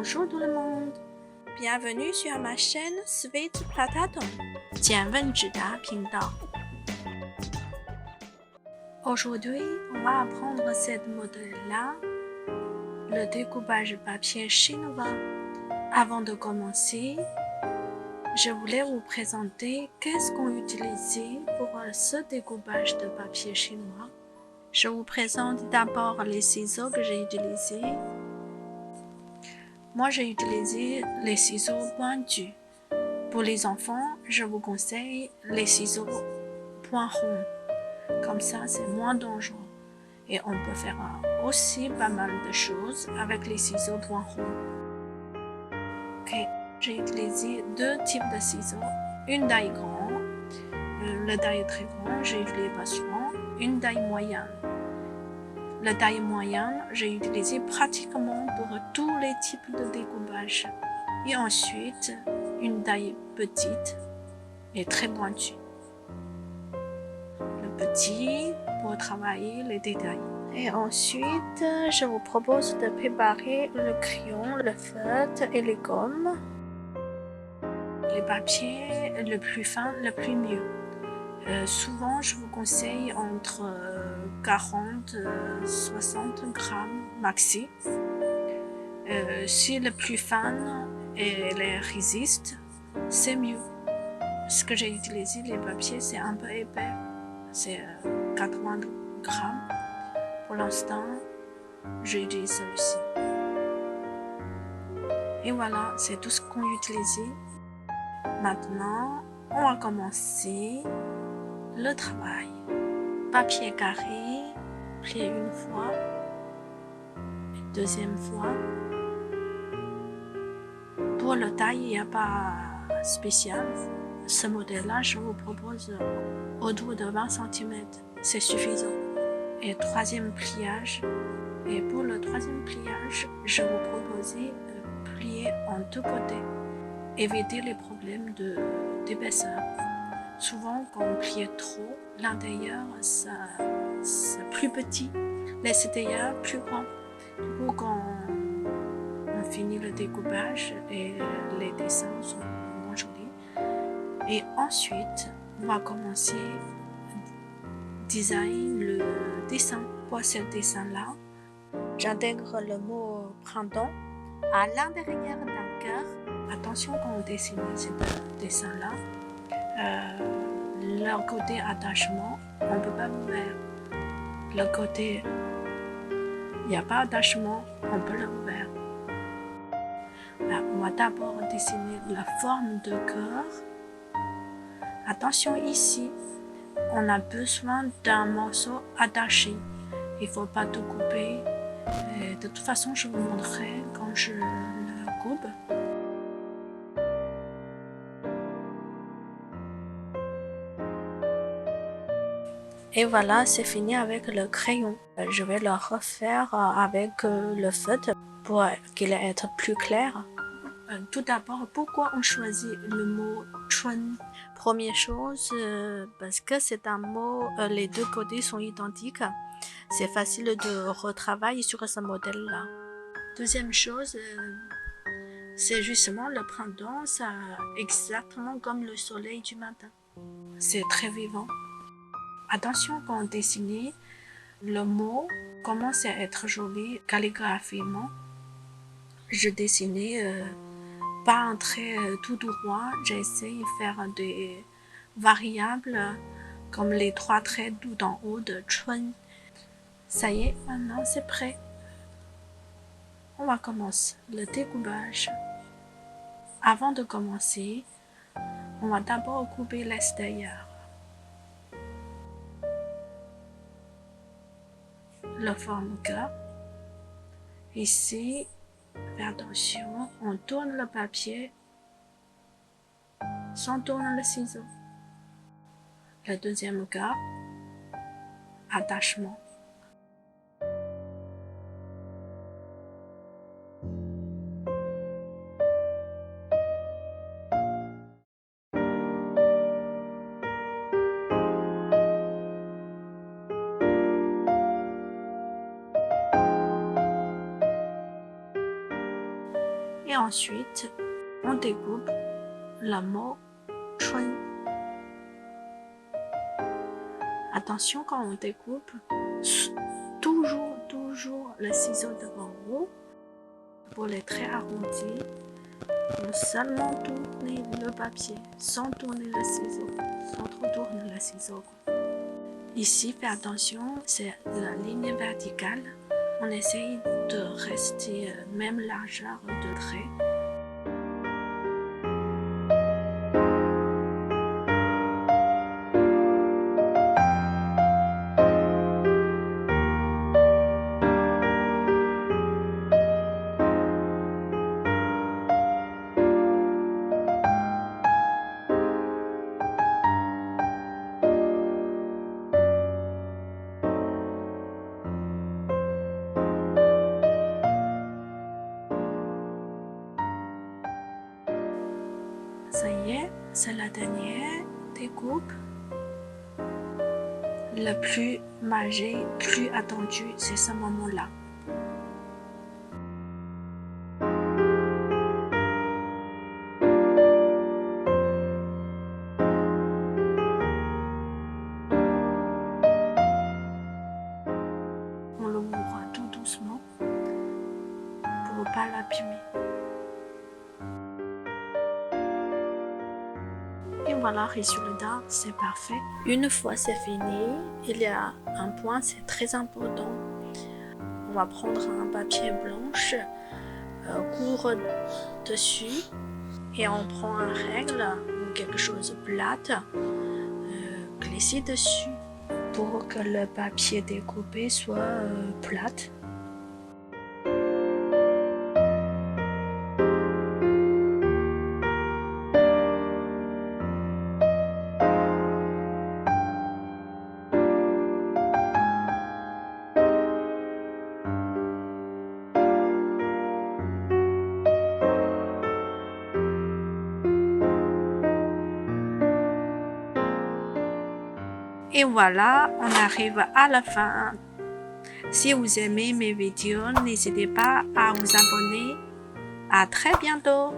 Bonjour tout le monde, bienvenue sur ma chaîne Sweet Potato 简问直达频道。Aujourd'hui, on va apprendre cette modèle-là, le découpage papier chinois. Avant de commencer, je voulais vous présenter qu'est-ce qu'on utilisait pour ce découpage de papier chinois. Je vous présente d'abord les ciseaux que j'ai utilisés. Moi, j'ai utilisé les ciseaux pointus. Pour les enfants, je vous conseille les ciseaux points ronds. Comme ça, c'est moins dangereux. Et on peut faire aussi pas mal de choses avec les ciseaux points ronds. Ok, j'ai utilisé deux types de ciseaux. Une taille grande, la taille très grande, j'ai utilisé pas souvent. Une taille moyenne. La taille moyenne, j'ai utilisé pratiquement pour tous les types de découpage. Et ensuite, une taille petite et très pointue. Le petit pour travailler les détails. Et ensuite, je vous propose de préparer le crayon, le feutre et les gommes. Les papiers, le plus fin, le plus mieux. Souvent, je vous conseille entre 40 et 60 grammes maxi. Si le plus fin et les résiste, c'est mieux. Ce que j'ai utilisé, les papiers, c'est un peu épais. C'est 80 grammes. Pour l'instant, j'utilise celui-ci. Et voilà, c'est tout ce qu'on utilise. Maintenant, on va commencer le travail. Papier carré, plié une fois, deuxième fois. Pour la taille, il n'y a pas spécial. Ce modèle-là, je vous propose autour de 20 cm. C'est suffisant. Et troisième pliage. Et pour le troisième pliage, je vous proposais de plier en deux côtés. Éviter les problèmes d'épaisseur. Souvent, quand on plie trop, l'intérieur, c'est plus petit, l'extérieur plus grand. Du coup, quand on finit le découpage et les dessins sont moins jolis. Et ensuite, on va commencer à design le dessin. Pour ce dessin-là, j'intègre le mot printemps à l'intérieur d'un cœur. Attention quand on dessine ce dessin-là. Le côté attachement, on ne peut pas ouvrir. Le côté, il n'y a pas d'attachement, on peut l'ouvrir. On va d'abord dessiner la forme de cœur. Attention ici, on a besoin d'un morceau attaché. Il ne faut pas tout couper. Et de toute façon, je vous montrerai quand je le coupe. Et voilà, c'est fini avec le crayon. Je vais le refaire avec le feutre pour qu'il soit plus clair. Tout d'abord, pourquoi on choisit le mot chun? Première chose, parce que c'est un mot, les deux côtés sont identiques. C'est facile de retravailler sur ce modèle-là. Deuxième chose, c'est justement le printemps, ça exactement comme le soleil du matin. C'est très vivant. Attention quand on dessine, le mot commence à être joli calligraphiquement. Je dessinais pas un trait tout droit, j'essaie de faire des variables comme les trois traits tout en haut de chun. Ça y est, maintenant c'est prêt. On va commencer le découpage. Avant de commencer, on va d'abord couper l'extérieur. La forme cœur. Ici, fais attention, on tourne le papier sans tourner le ciseau. Le deuxième cas, attachement. Et ensuite, on découpe le mot chun. Attention quand on découpe, toujours le ciseau devant vous. Pour les traits arrondis, on seulement tourner le papier, sans tourner le ciseau, sans trop tourner le ciseau. Ici, faites attention, c'est la ligne verticale. On essaye de rester même largeur de trait. Ça y est, c'est la dernière découpe. Le plus magique, plus attendu, c'est ce moment-là. On l'ouvre tout doucement pour ne pas l'abîmer. Et voilà, résultat, c'est parfait. Une fois c'est fini, il y a un point, c'est très important. On va prendre un papier blanche, court dessus, et on prend un règle ou quelque chose de plate, glisser dessus pour que le papier découpé soit plate. Et voilà, on arrive à la fin. Si vous aimez mes vidéos, n'hésitez pas à vous abonner. À très bientôt!